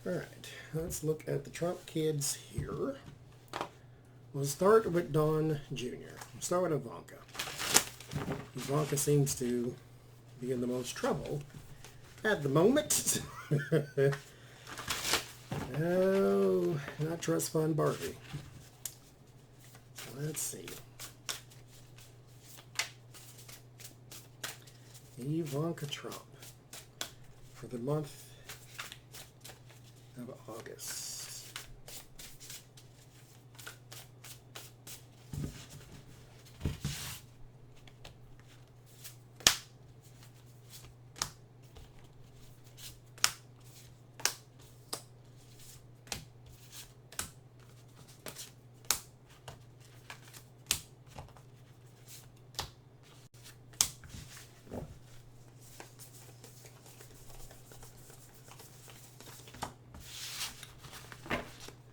All right, let's look at the Trump kids here. We'll start with Don Jr. We'll start with Ivanka. Ivanka seems to be in the most trouble at the moment. Oh, not trust fund Barbie. Let's see. Ivanka Trump for the month of August.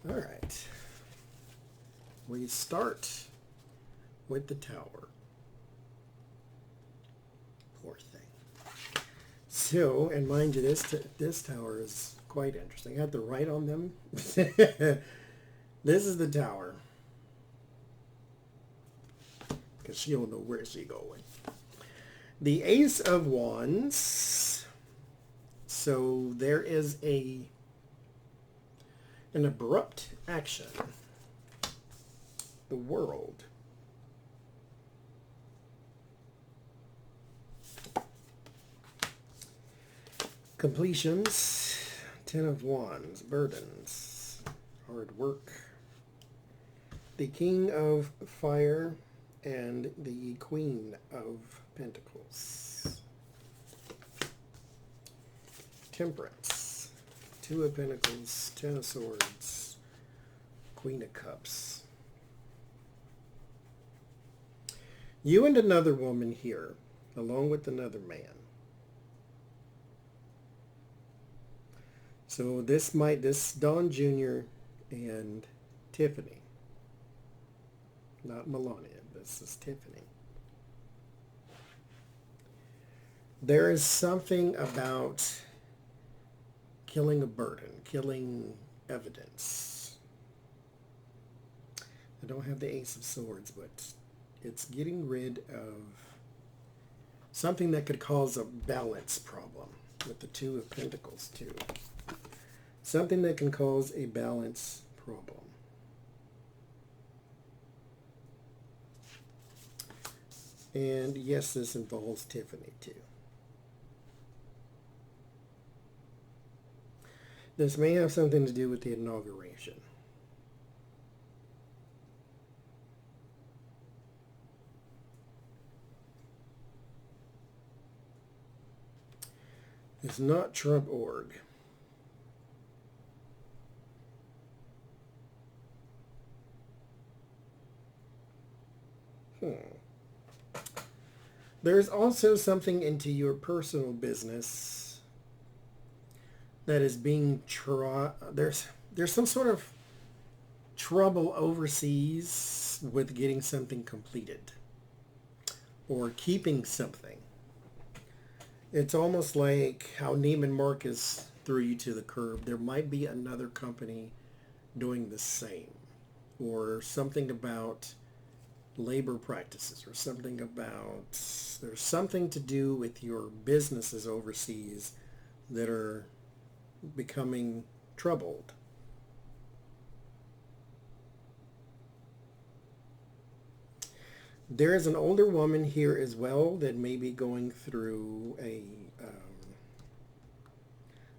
All right. We start with the tower. Poor thing. So, and mind you, this tower is quite interesting. I had to write on them. This is the tower. Because she don't know where she's going. The Ace of Wands. So there is an abrupt action. The World. Completions. Ten of Wands. Burdens. Hard work. The King of Fire and the Queen of Pentacles. Temperance. Two of Pentacles. Ten of Swords. Queen of Cups. You and another woman here, along with another man. So this Don Jr. and Tiffany. Not Melania. This is Tiffany. There is something about killing a burden, killing evidence. I don't have the Ace of Swords, but it's getting rid of something that could cause a balance problem with the Two of Pentacles too. Something that can cause a balance problem. And yes, this involves Tiffany too. This may have something to do with the inauguration. It's not Trump.org. There's also something into your personal business that is being there's some sort of trouble overseas with getting something completed or keeping something. It's almost like how Neiman Marcus threw you to the curb. There might be another company doing the same, or something about labor practices, or something about, there's something to do with your businesses overseas that are becoming troubled. There is an older woman here as well that may be going through a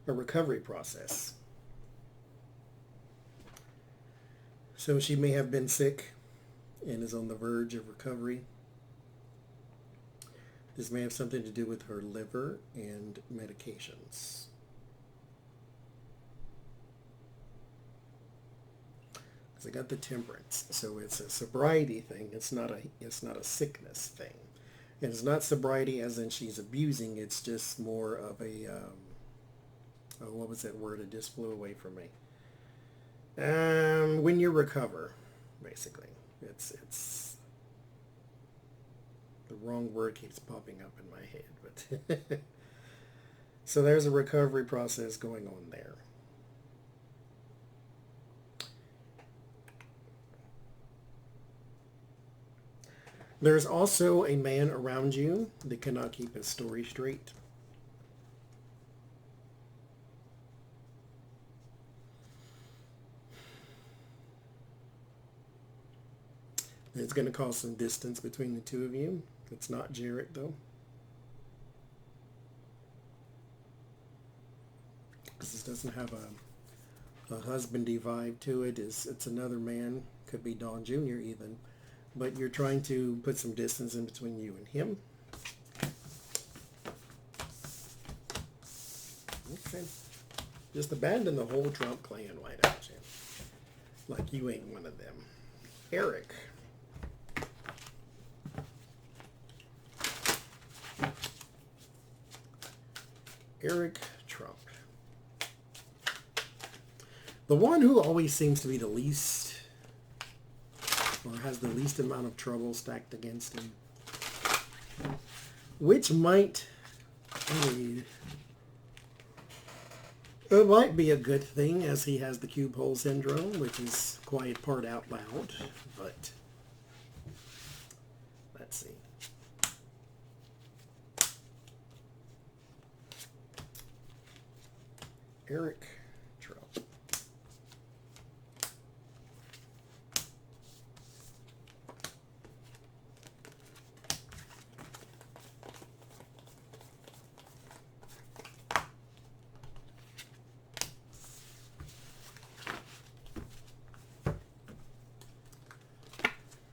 recovery process. So she may have been sick and is on the verge of recovery. This may have something to do with her liver and medications. Because I got the Temperance, so it's a sobriety thing. It's not a sickness thing, and it's not sobriety as in she's abusing. It's just more of a what was that word? It just flew away from me. When you recover, basically. It's the wrong word keeps popping up in my head, but so there's a recovery process going on there. There's also a man around you that cannot keep his story straight. It's going to cause some distance between the two of you. It's not Jarrett, though. Because this doesn't have a husbandy vibe to it. It's another man. Could be Don Jr. even. But you're trying to put some distance in between you and him. Okay. Just abandon the whole Trump clan, why don't you? Like you ain't one of them. Eric. Eric Trump. The one who always seems to be the least, or has the least amount of trouble stacked against him. Which might it might be a good thing, as he has the cube hole syndrome, which is quiet part out loud, but let's see. Eric Trump.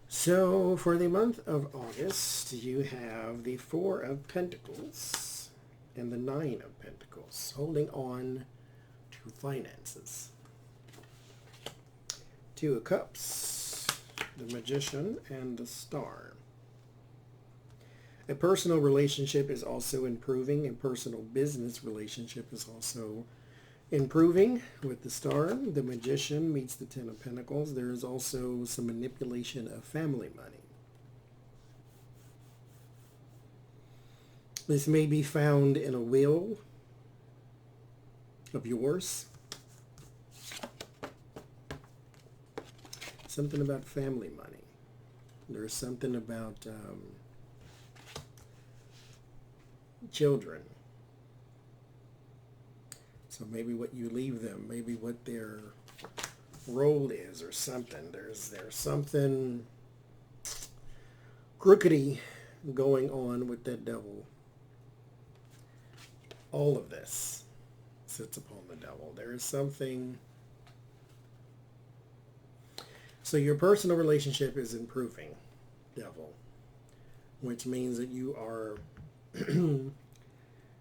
So for the month of August, you have the Four of Pentacles and the Nine of Pentacles, holding on to finances. Two of Cups, the Magician, and the Star. A personal relationship is also improving. A personal business relationship is also improving with the Star. The Magician meets the Ten of Pentacles. There is also some manipulation of family money. This may be found in a will of yours. Something about family money. There's something about children. So maybe what you leave them, maybe what their role is or something. There's something crookedy going on with that devil. All of this sits upon the devil. There is something. So your personal relationship is improving, devil, which means that you are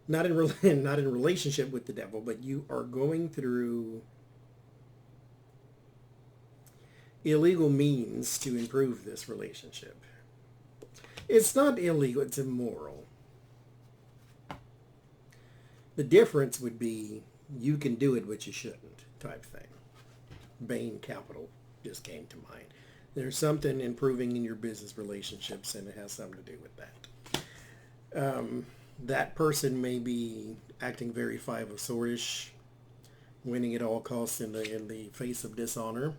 not in relationship with the devil, but you are going through illegal means to improve this relationship. It's not illegal, it's immoral. The difference would be you can do it, but you shouldn't, type thing. Bain Capital just came to mind. There's something improving in your business relationships, and it has something to do with that. That person may be acting very Five of Swords-ish, winning at all costs in the face of dishonor,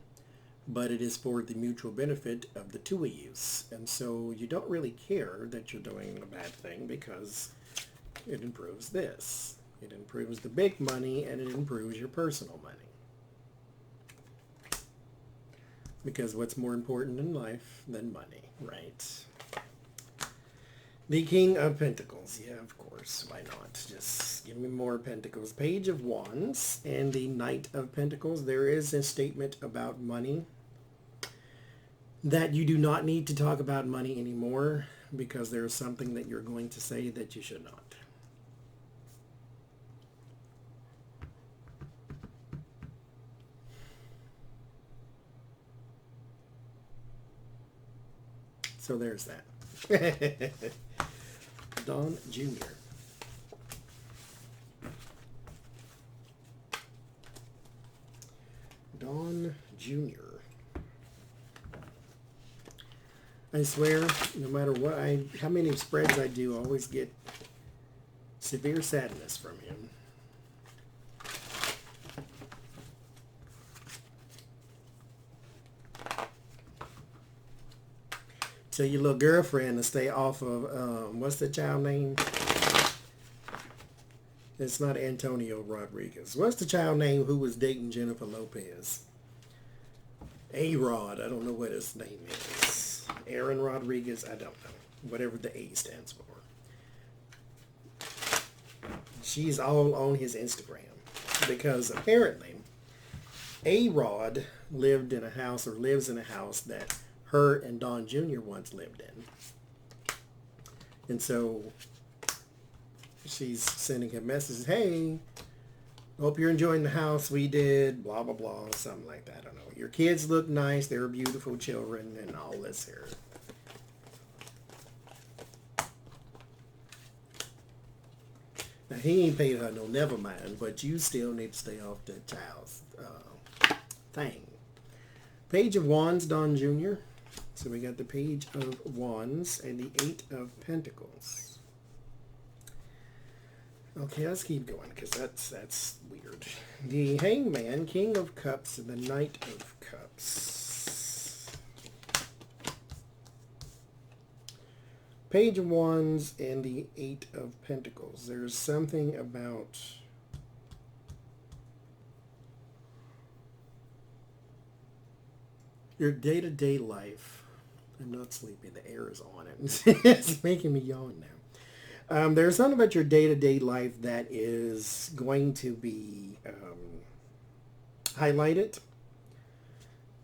but it is for the mutual benefit of the two of you. And so you don't really care that you're doing a bad thing because it improves this. It improves the big money, and it improves your personal money. Because what's more important in life than money, right? The King of Pentacles. Yeah, of course. Why not? Just give me more Pentacles. Page of Wands and the Knight of Pentacles. There is a statement about money that you do not need to talk about money anymore because there is something that you're going to say that you should not. So there's that. Don Jr. Don Jr. I swear, no matter what how many spreads I do, I always get severe sadness from him. tell your little girlfriend to stay off of, what's the child name? It's not Antonio Rodriguez. What's the child name who was dating Jennifer Lopez? A-Rod. I don't know what his name is. Aaron Rodriguez. I don't know. Whatever the A stands for. She's all on his Instagram. Because apparently, A-Rod lived in a house or lives in a house that her and Don Jr. once lived in. And so she's sending him messages, hey, hope you're enjoying the house we did, blah, blah, blah, something like that. I don't know. Your kids look nice. They're beautiful children and all this here. Now, he ain't paid her no never mind, but you still need to stay off the child's thing. Page of Wands, Don Jr. So we got the Page of Wands and the Eight of Pentacles. Okay, let's keep going because that's weird. The Hangman, King of Cups, and the Knight of Cups. Page of Wands and the Eight of Pentacles. There's something about your day-to-day life. I'm not sleepy. The air is on it. It's making me yawn now. There's something about your day-to-day life that is going to be highlighted.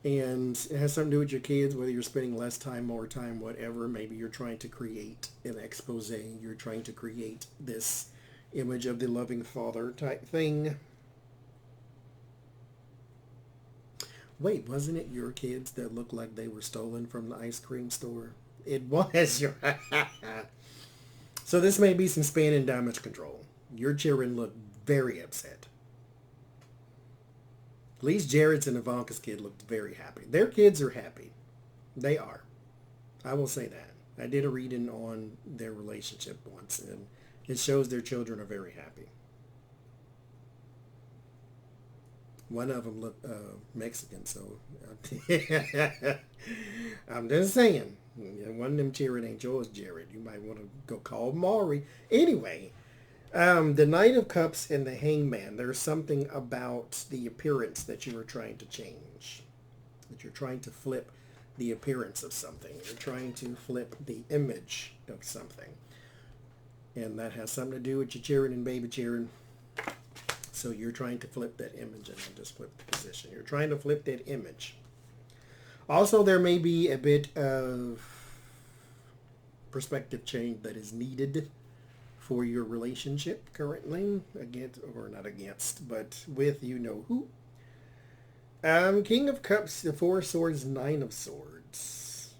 And it has something to do with your kids, whether you're spending less time, more time, whatever. Maybe you're trying to create an expose. You're trying to create this image of the loving father type thing. Wait, wasn't it your kids that looked like they were stolen from the ice cream store? It was your... So this may be some span and damage control. Your children look very upset. At least Jared's and Ivanka's kid looked very happy. Their kids are happy. They are. I will say that. I did a reading on their relationship once, and it shows their children are very happy. One of them looked Mexican, so I'm just saying. One of them cheering ain't yours, Jared. You might want to go call Maury. Anyway, the Knight of Cups and the Hangman. There's something about the appearance that you are trying to change. That you're trying to flip the appearance of something. You're trying to flip the image of something. And that has something to do with your cheering and baby cheering. So you're trying to flip that image, and I just flipped the position. You're trying to flip that image. Also, there may be a bit of perspective change that is needed for your relationship currently. Against, or not against, but with you know who. King of Cups, the Four of Swords, Nine of Swords.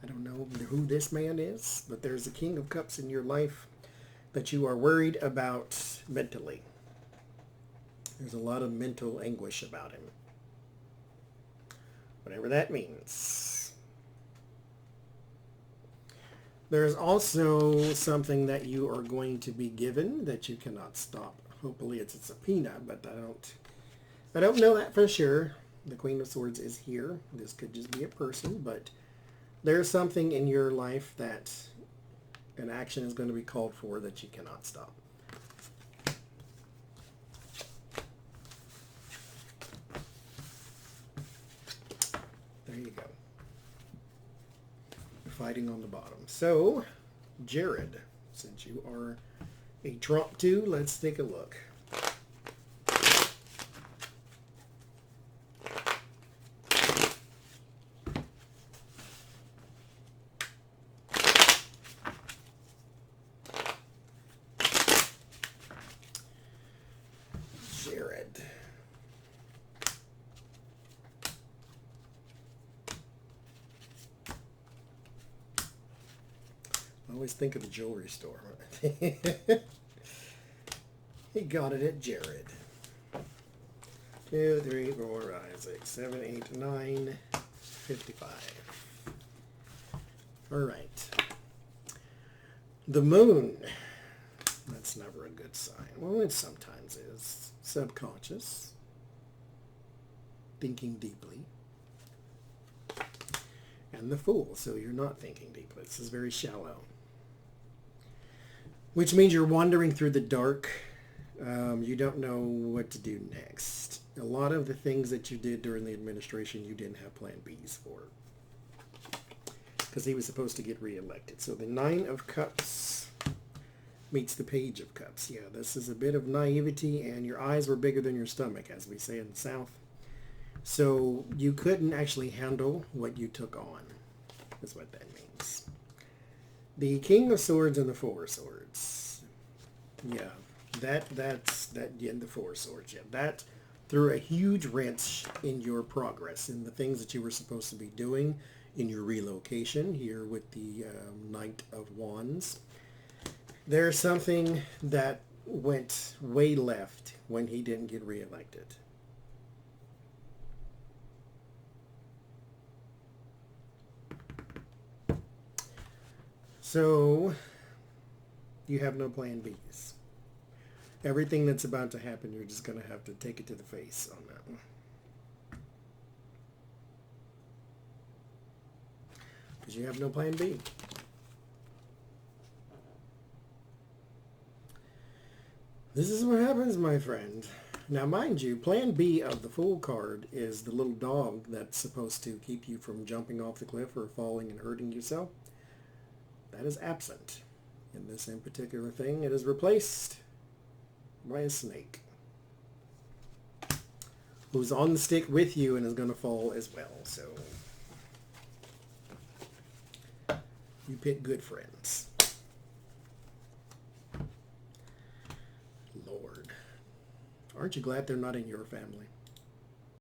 I don't know who this man is, but there's a King of Cups in your life that you are worried about mentally. There's a lot of mental anguish about him. Whatever that means. There's also something that you are going to be given that you cannot stop. Hopefully it's a subpoena, but I don't know that for sure. The Queen of Swords is here. This could just be a person, but there's something in your life that an action is going to be called for that you cannot stop. There you go. Fighting on the bottom. So, Jared, since you are a Trump 2, let's take a look. Jared. I always think of the jewelry store. He got it at Jared. 2, 3, 4, 5, 6, 7, 8, 9, 55. All right. The moon. That's never a good sign. Well, it sometimes is. Subconscious. Thinking deeply. and the Fool. So you're not thinking deeply. This is very shallow. Which means you're wandering through the dark. You don't know what to do next. A lot of the things that you did during the administration, you didn't have plan Bs for. Because he was supposed to get reelected. So the Nine of Cups meets the Page of Cups. Yeah, this is a bit of naivety, and your eyes were bigger than your stomach, as we say in the South. So you couldn't actually handle what you took on, is what that means. The King of Swords and the Four of Swords. Yeah, the Four of Swords. Yeah, that threw a huge wrench in your progress, in the things that you were supposed to be doing in your relocation here with the Knight of Wands. There's something that went way left when he didn't get reelected. So you have no plan Bs. Everything that's about to happen, you're just going to have to take it to the face on that one. Because you have no plan B. This is what happens, my friend. Now, mind you, plan B of the Fool card is the little dog that's supposed to keep you from jumping off the cliff or falling and hurting yourself. That is absent in this in particular thing. It is replaced by a snake who's on the stick with you and is going to fall as well. So you pick good friends. Lord, aren't you glad they're not in your family?